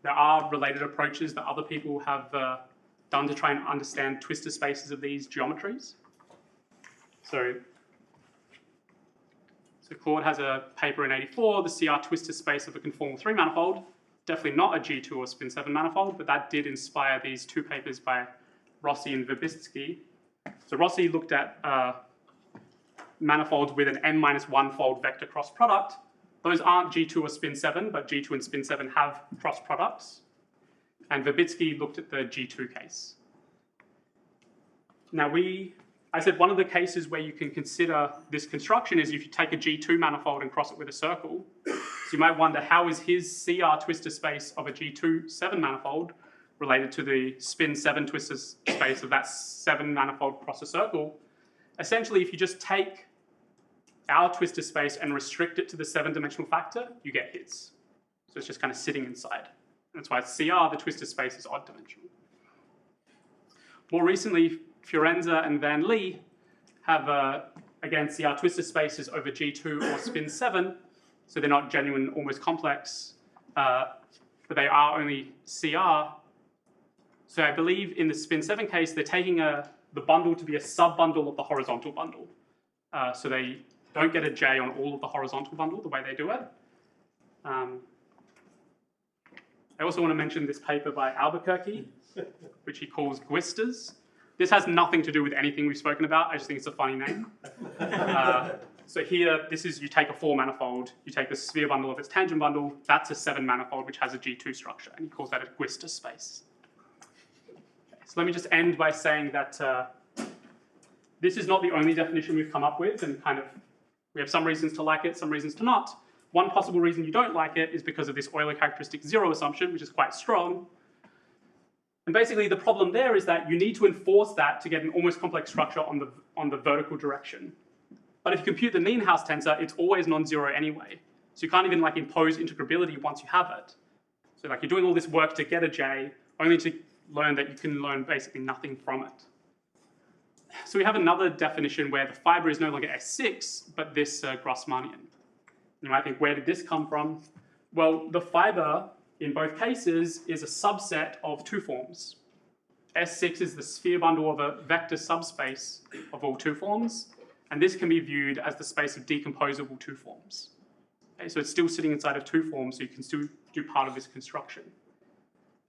There are related approaches that other people have done to try and understand twistor spaces of these geometries. So Claude has a paper in '84, the CR twistor space of a conformal 3 manifold. Definitely not a G2 or spin 7 manifold, but that did inspire these two papers by Rossi and Verbitsky. So Rossi looked at manifolds with an n-1 fold vector cross product. Those aren't G2 or spin 7, but G2 and spin 7 have cross products. And Verbitsky looked at the G2 case. Now I said one of the cases where you can consider this construction is if you take a G2 manifold and cross it with a circle. So you might wonder, how is his CR twistor space of a G2 7 manifold related to the spin 7 twistor space of that 7 manifold cross a circle? Essentially, if you just take our twistor space and restrict it to the 7-dimensional factor, you get his. So it's just kind of sitting inside. And that's why CR, the twistor space, is odd dimensional. More recently, Fiorenza and Van Lee have, again, CR twistor spaces over G2 or spin 7. So they're not genuine, almost complex, but they are only CR. So I believe in the spin 7 case, they're taking the bundle to be a sub-bundle of the horizontal bundle. So they don't get a J on all of the horizontal bundle the way they do it. I also want to mention this paper by Albuquerque, which he calls Twistors. This has nothing to do with anything we've spoken about. I just think it's a funny name. So here, you take a 4 manifold, you take the sphere bundle of its tangent bundle, that's a 7 manifold which has a G2 structure, and he calls that a Twistor space. Okay, so let me just end by saying that this is not the only definition we've come up with, and we have some reasons to like it, some reasons to not. One possible reason you don't like it is because of this Euler characteristic 0 assumption, which is quite strong. And basically the problem there is that you need to enforce that to get an almost complex structure on the vertical direction. But if you compute the Nienhuis tensor, it's always non-zero anyway. So you can't even impose integrability once you have it. So you're doing all this work to get a J, only to learn that you can learn basically nothing from it. So we have another definition where the fiber is no longer S6, but this Grassmannian. You might think, where did this come from? Well, the fiber in both cases is a subset of two forms. S6 is the sphere bundle of a vector subspace of all two forms, And this can be viewed as the space of decomposable two forms. Okay, so it's still sitting inside of two forms, so you can still do part of this construction.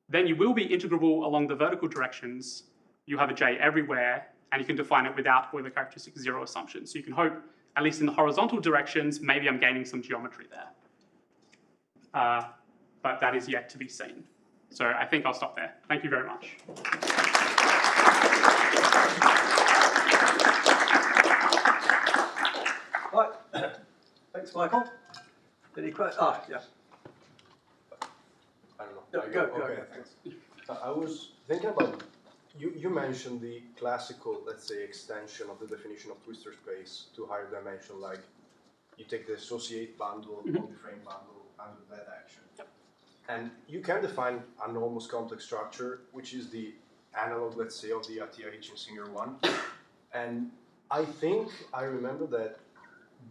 Then you will be integrable along the vertical directions. You have a J everywhere, and you can define it without Euler characteristic 0 assumption. So you can hope, at least in the horizontal directions, maybe I'm gaining some geometry there. But that is yet to be seen. So I think I'll stop there. Thank you very much. Right. Thanks, Michael. Any questions? Ah, yeah. I don't know. Go. Okay, thanks. I was thinking about, you mentioned the classical, let's say, extension of the definition of twistor space to higher dimension, like you take the associate bundle, multi-frame bundle, and that action. Yep. And you can define an almost complex structure, which is the analog, let's say, of the Atiyah Hitchin-Singer one. And I think I remember that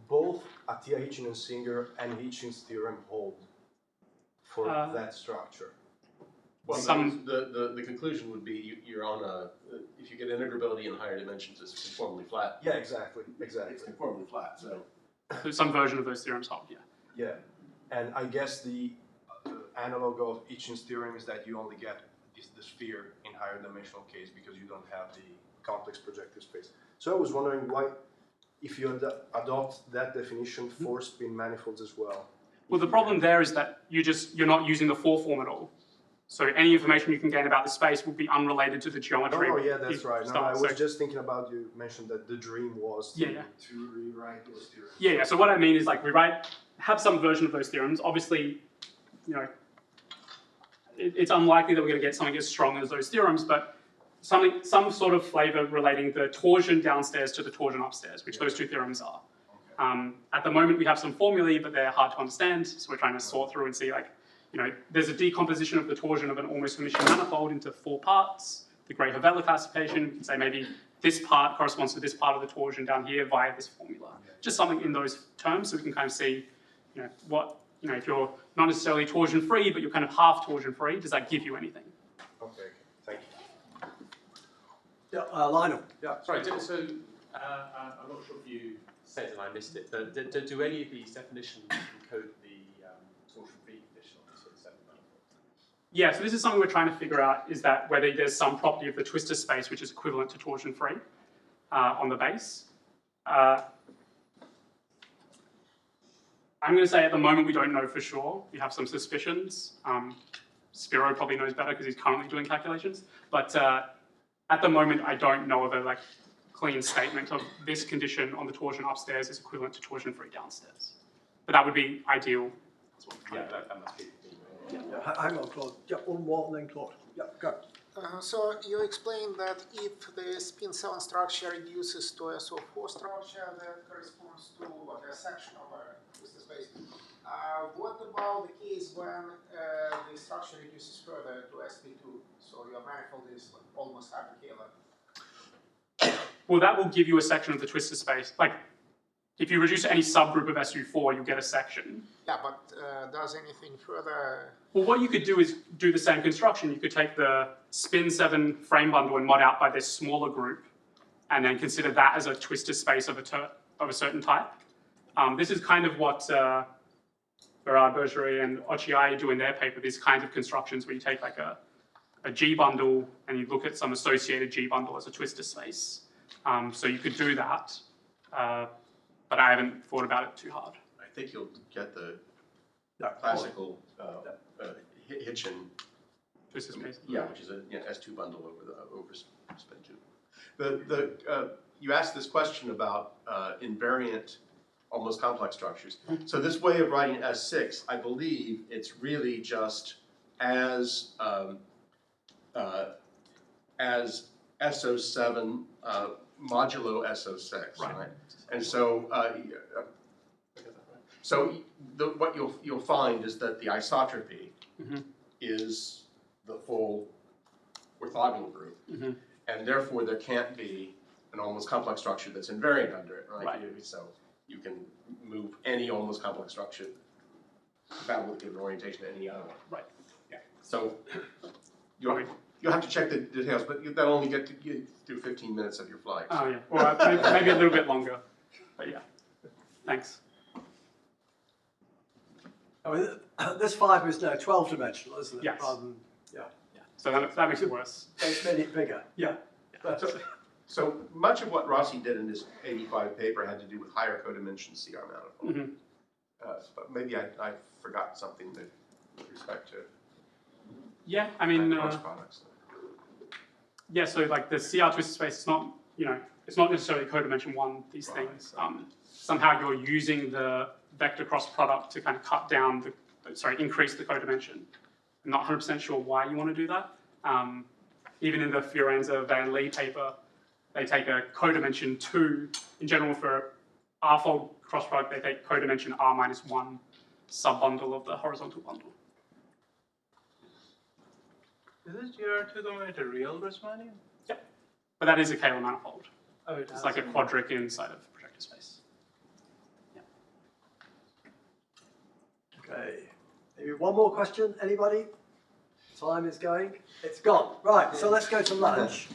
both Atiyah Hitchin and Singer and Hitchin's theorem hold for that structure. Well, the conclusion would be you're on a, if you get integrability in higher dimensions, it's conformally flat. Yeah, exactly. It's conformally flat, so. So some version of those theorems hold, yeah. Yeah, and I guess the analog of Hitchin's theorem is that you only get the sphere in higher dimensional case because you don't have the complex projective space. So I was wondering why, if you adopt that definition for spin manifolds as well. Well, the problem there is that you're not using the 4 form at all. So any information you can gain about the space will be unrelated to the geometry. Oh, yeah, that's right. No, I was So, just thinking about, you mentioned that the dream was to rewrite those theorems. Yeah. So what I mean is, like, we have some version of those theorems. Obviously, you know, it's unlikely that we're going to get something as strong as those theorems, but some sort of flavor relating the torsion downstairs to the torsion upstairs, which those two theorems are. At the moment, we have some formulae, but they're hard to understand. So we're trying to sort through and see, like, you know, there's a decomposition of the torsion of an almost Hermitian manifold into 4 parts. The Gray-Havela classification, we can say maybe this part corresponds to this part of the torsion down here via this formula. Just something in those terms, so we can kind of see, you know, what, you know, if you're not necessarily torsion-free, but you're kind of half torsion-free, does that give you anything? Okay, thank you. Yeah, Lionel. Yeah. Sorry, so I'm not sure if you said and I missed it, but do any of these definitions encode the torsion-free condition on the sort of 7 manifold? Yeah, so this is something we're trying to figure out, is that whether there's some property of the twistor space which is equivalent to torsion-free on the base. I'm going to say at the moment we don't know for sure. We have some suspicions. Spiro probably knows better because he's currently doing calculations. But at the moment, I don't know of a clean statement of this condition on the torsion upstairs is equivalent to torsion-free downstairs. But that would be ideal. Yeah, that must be. Hang on, Claude. Yeah, one more and then Claude. Yeah, go. So you explained that if the spin 7 structure reduces to a SO4 structure, that corresponds to a section of a twistor space. What about the case when the structure reduces further to SP2? So your manifold is almost hyperkähler. Well, that will give you a section of the twistor space. Like, if you reduce to any subgroup of SU4, you'll get a section. Yeah, but does anything further? Well, what you could do is do the same construction. You could take the spin 7 frame bundle and mod out by this smaller group, and then consider that as a twistor space of a certain type. This is kind of what Berard, Bergerie, and Occhiai do in their paper, these kinds of constructions where you take like a G bundle and you look at some associated G bundle as a twistor space. So you could do that, but I haven't thought about it too hard. I think you'll get the classical Hitchin Twistor space. Yeah, which is a S2 bundle over spin 2. You asked this question about invariant, almost complex structures. So this way of writing S6, I believe it's really just as SO7 modulo SO6, right? And so, what you'll find is that the isotropy is the full orthogonal group, and therefore there can't be an almost complex structure that's invariant under it, right? So you can move any almost complex structure found with a given orientation to any other one. Right. Yeah. So you'll have to check the details, but that'll only get you through 15 minutes of your flight. Oh yeah, or maybe a little bit longer. But yeah, thanks. I mean, this fibre is now 12-dimensional, isn't it? Yes. Rather than, yeah, So that makes it worse. it's made it bigger. Yeah. But, So much of what Rossi did in his 85 paper had to do with higher codimension CR manifold. But maybe I forgot something with respect to Yeah, I mean, cross products. yeah, so like the CR twistor space, it's not, it's not necessarily codimension one, these Right. things. Somehow you're using the vector cross product to kind of cut down increase the codimension. I'm not 100% sure why you want to do that. Even in the Fiorenza Van Lee paper, they take a codimension 2. In general, for R-fold cross product, they take codimension R-1 sub-bundle of the horizontal bundle. Is this GR2 going into real Riemannian? Yep. But that is a Kähler manifold. Oh, It's like a quadric inside of projector space. okay. Maybe one more question, anybody? Time is going. It's gone. Right, so let's go to lunch.